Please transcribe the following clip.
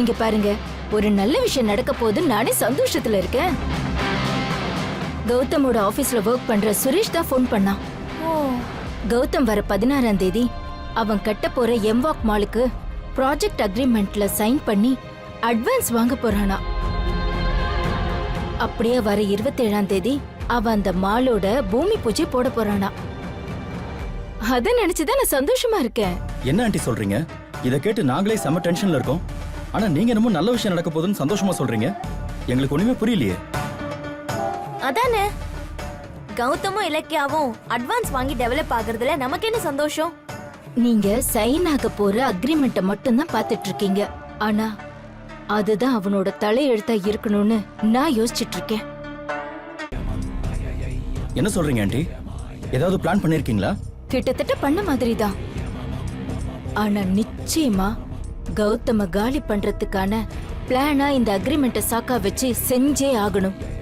இங்க பாருங்க, ஒரு நல்ல விஷயம் நடக்க போது நானே சந்தோஷத்துல இருக்கேன். கௌதமோட ஆபீஸ்ல ஒர்க் பண்ற சுரேஷ் தான் ஃபோன் பண்ணான். கௌதம் வர 16ஆம் தேதி அவன் கட்ட போற எம்வாக் மாலுக்கு ப்ராஜெக்ட் அக்ரிமெண்ட்ல சைன் பண்ணி அட்வான்ஸ் வாங்க போறானா. அப்படியே வர 27ஆம் தேதி அவன் அந்த மாலோட பூமி பூஜை போட போறானா. அத நினைச்சுதான் நான் சந்தோஷமா இருக்கேன். என்ன ஆண்டி சொல்றீங்க? இத கேட்டு நாங்களே செம டென்ஷன்ல இருக்கோம். ஆனா நீங்க என்னமோ நல்ல விஷயம் நடக்க போகுதுன்னு சந்தோஷமா சொல்றீங்க. எங்களுக்கு ஒண்ணுமே புரியலையே. அதானே, கௌதமும் இலக்கியாவும் அட்வான்ஸ் வாங்கி டெவலப் ஆகுறதுல நமக்கு என்ன சந்தோஷம்? நீங்க சைன் ஆக போற அக்ரிமெண்ட்ட மட்டும் தான் பாத்துட்டு இருக்கீங்க. ஆனா அதுதான் அவனோட தலையெழுத்தா இருக்கணும்னு நான் யோசிச்சுட்டு இருக்கேன். என்ன சொல்றீங்க ஆண்டி? ஏதாவது பிளான் பண்ணிருக்கீங்களா? கிட்டத்தட்ட பண்ண மாதிரிதான். ஆனா நிச்சயமா கௌதம காலி பண்றதுக்கான பிளானா இந்த அக்ரிமெண்ட்டை சாக்கா வச்சு செஞ்சே ஆகணும்.